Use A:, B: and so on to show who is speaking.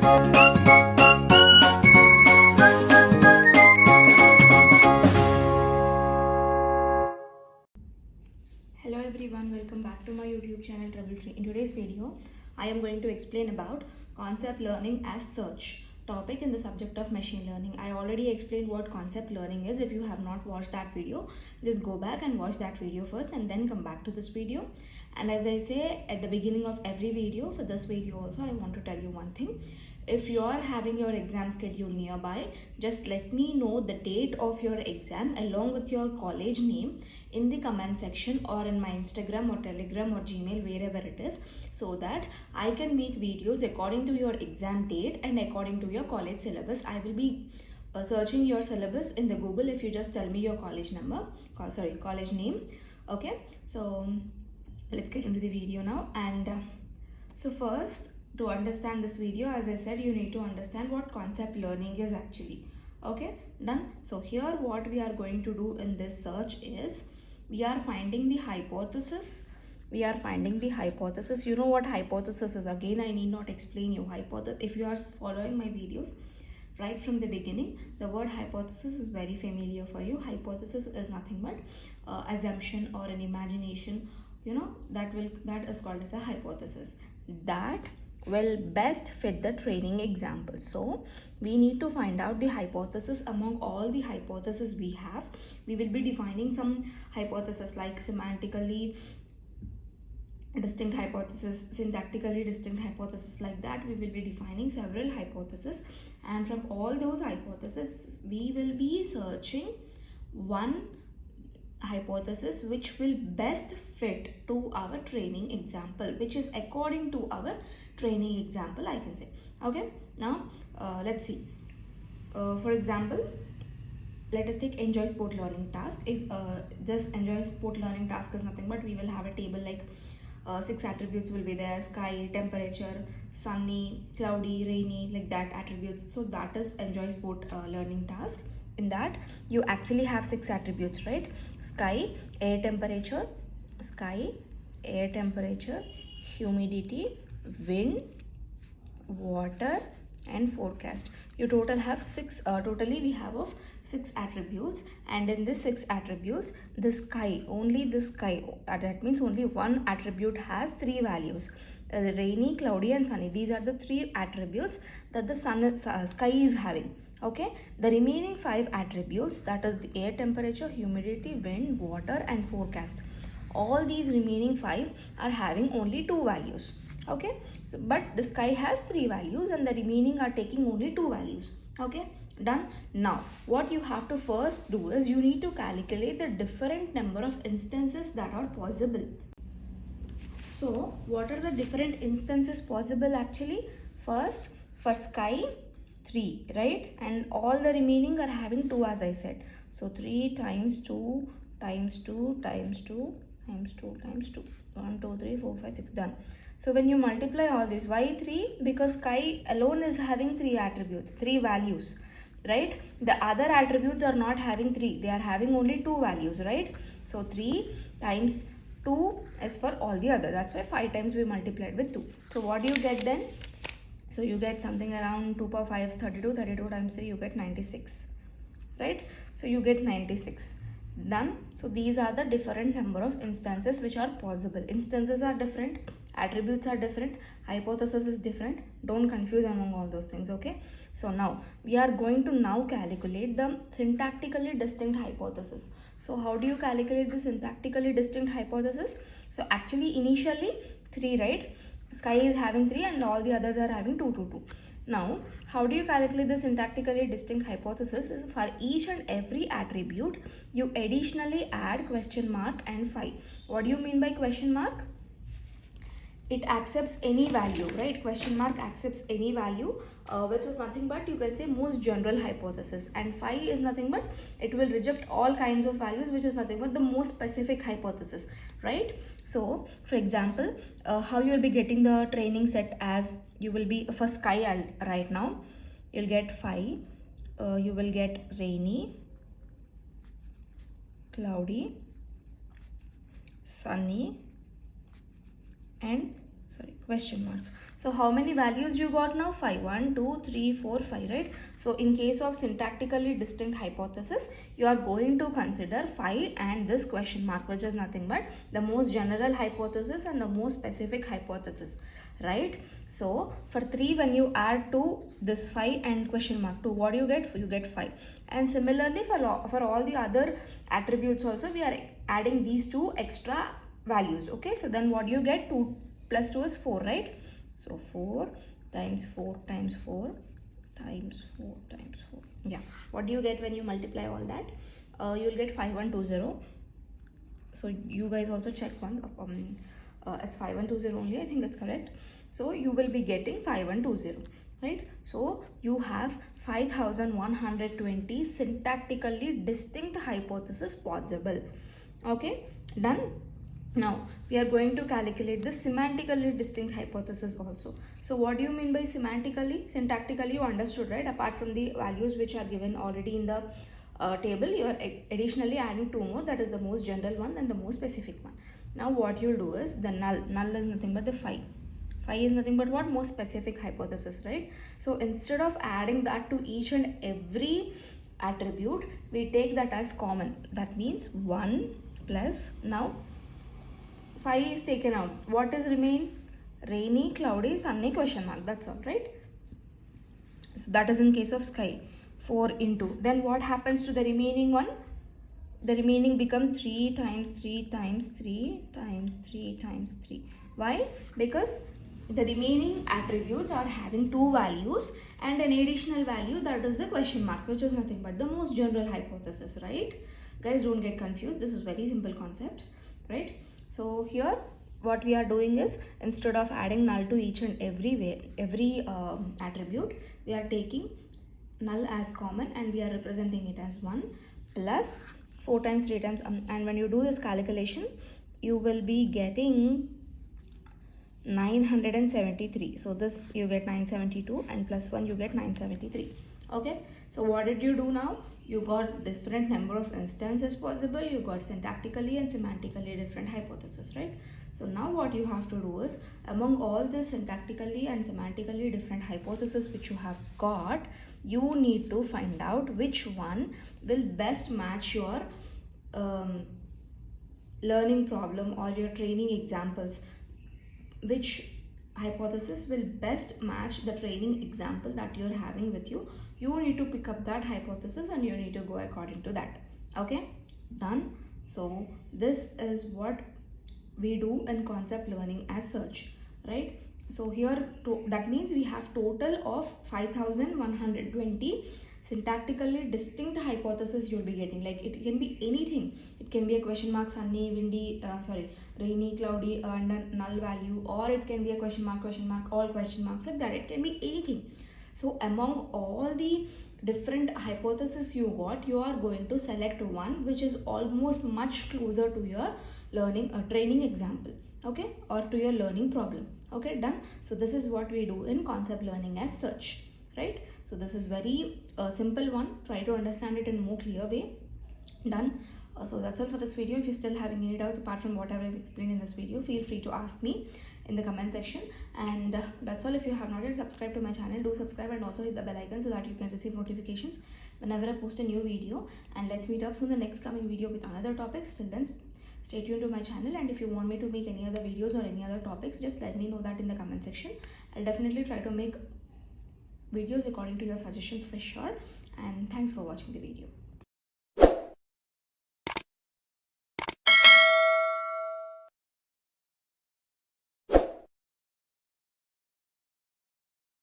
A: Hello everyone, welcome back to my YouTube channel Trouble Free. In today's video, I am going to explain about concept learning as search topic in the subject of machine learning. I already explained what concept learning is. If you have not watched that video, just go back and watch that video first and then come back to this video. And as I say at the beginning of every video, for this video also I want to tell you one thing. If you are having your exam schedule nearby, just let me know the date of your exam along with your college name in the comment section or in my Instagram or Telegram or Gmail, wherever it is, so that I can make videos according to your exam date and according to your college syllabus. I will be searching your syllabus in the Google if you just tell me your college name. Okay, so let's get into the video now. And so first, to understand this video, as I said, you need to understand what concept learning is actually. Okay, done. So here what we are going to do in this search is we are finding the hypothesis. You know what hypothesis is. Again, I need not explain you. If you are following my videos right from the beginning, the word hypothesis is very familiar for you. Hypothesis is nothing but assumption or an imagination, you know, that is called as a hypothesis that will best fit the training example. So we need to find out the hypothesis among all the hypotheses we have. We will be defining some hypothesis like semantically distinct hypothesis, syntactically distinct hypothesis, like that. We will be defining several hypotheses, and from all those hypotheses we will be searching one hypothesis which will best fit to our training example, which is according to our training example, I can say. Okay, now let's see. For example, let us take enjoy sport learning task. If this enjoy sport learning task is nothing but we will have a table like 6 attributes will be there: sky, temperature, sunny, cloudy, rainy, like that attributes. So that is enjoy sport learning task. In that you actually have 6 attributes, right? Sky, air temperature, humidity, wind, water, and forecast. You total have 6. Totally we have of 6 attributes, and in this 6 attributes, the sky, that means only one attribute has 3 values: rainy, cloudy, and sunny. These are the 3 attributes that the sky is having. Okay, the remaining 5 attributes, that is the air temperature, humidity, wind, water, and forecast, all these remaining 5 are having only 2 values. Okay, so but the sky has 3 values and the remaining are taking only 2 values. Okay, done. Now what you have to first do is you need to calculate the different number of instances that are possible. So what are the different instances possible actually? First, for sky 3, right? And all the remaining are having 2, as I said. So 3 times 2 times 2 times 2 times 2 times 2. 1, 2, 3, 4, 5, 6, done. So when you multiply all this, why 3? Because sky alone is having 3 attributes, 3 values, right? The other attributes are not having 3, they are having only 2 values, right? So 3 times 2 is for all the other. That's why 5 times we multiplied with 2. So what do you get then? So you get something around 2 power 5 is 32. 32 times 3, you get 96, right? So you get 96. Done. So these are the different number of instances which are possible. Instances are different, attributes are different, hypothesis is different. Don't confuse among all those things. Okay, so now we are going to now calculate the syntactically distinct hypothesis. So how do you calculate the syntactically distinct hypothesis? So actually initially 3, right? Sky is having 3 and all the others are having 2, 2, 2. Now how do you calculate the syntactically distinct hypothesis? Is for each and every attribute you additionally add question mark and phi. What do you mean by question mark? It accepts any value, right? Question mark accepts any value, which is nothing but you can say most general hypothesis, and phi is nothing but it will reject all kinds of values, which is nothing but the most specific hypothesis, right? So for example, how you will be getting the training set, as you will be for sky right now, you'll get phi, you will get rainy, cloudy, sunny, and question mark. So how many values you got now? 5. 1, 2, 3, 4, 5, right? So in case of syntactically distinct hypothesis, you are going to consider 5 and this question mark, which is nothing but the most general hypothesis and the most specific hypothesis, right? So for 3, when you add to this 5 and question mark 2, what do you get? You get 5. And similarly for all the other attributes also, we are adding these 2 extra values. Okay, so then what do you get? 2 plus 2 is 4, right? So 4 times 4 times 4 times 4 times 4. Yeah, what do you get when you multiply all that? You'll get 5120. So you guys also check one. It's 5120 only, I think it's correct. So you will be getting 5120, right? So you have 5120 syntactically distinct hypothesis possible. Okay, done. Now we are going to calculate the semantically distinct hypothesis also. So what do you mean by semantically? Syntactically you understood, right? Apart from the values which are given already in the table, you are additionally adding 2 more, that is the most general one and the most specific one. Now what you'll do is the null is nothing but the 5 is nothing but what? Most specific hypothesis, right? So instead of adding that to each and every attribute, we take that as common. That means 1 plus, now 5 is taken out. What is remain? Rainy, cloudy, sunny, question mark. That's all, right? So that is in case of sky. 4 into. Then what happens to the remaining one? The remaining become 3 times 3 times 3 times 3 times 3. Why? Because the remaining attributes are having 2 values and an additional value, that is the question mark, which is nothing but the most general hypothesis, right? Guys, don't get confused. This is very simple concept, right? So here what we are doing is, instead of adding null to each and every attribute, we are taking null as common and we are representing it as 1 plus 4 times 3 times and when you do this calculation, you will be getting 973. So this you get 972 and plus 1 you get 973. Okay, so what did you do now? You got different number of instances possible, you got syntactically and semantically different hypothesis, right? So now what you have to do is, among all the syntactically and semantically different hypotheses which you have got, you need to find out which one will best match your learning problem or your training examples. Which hypothesis will best match the training example that you're having with you. You need to pick up that hypothesis and you need to go according to that. Okay, done. So this is what we do in concept learning as such, right? So here that means we have total of 5120 syntactically distinct hypothesis you'll be getting. Like it can be anything. It can be a question mark, sunny, windy, rainy, cloudy, and a null value, or it can be a question mark, all question marks, like that. It can be anything. So among all the different hypotheses you got, you are going to select one which is almost much closer to your learning training example, okay, or to your learning problem. Okay, done. So this is what we do in concept learning as such, right? So this is very simple one. Try to understand it in more clear way. Done. So that's all for this video. If you're still having any doubts apart from whatever I've explained in this video, feel free to ask me in the comment section. And that's all. If you have not yet subscribed to my channel, do subscribe and also hit the bell icon so that you can receive notifications whenever I post a new video. And let's meet up soon in the next coming video with another topic. Till then, stay tuned to my channel, and if you want me to make any other videos or any other topics, just let me know that in the comment section. I'll definitely try to make videos according to your suggestions for sure. And thanks for watching the video.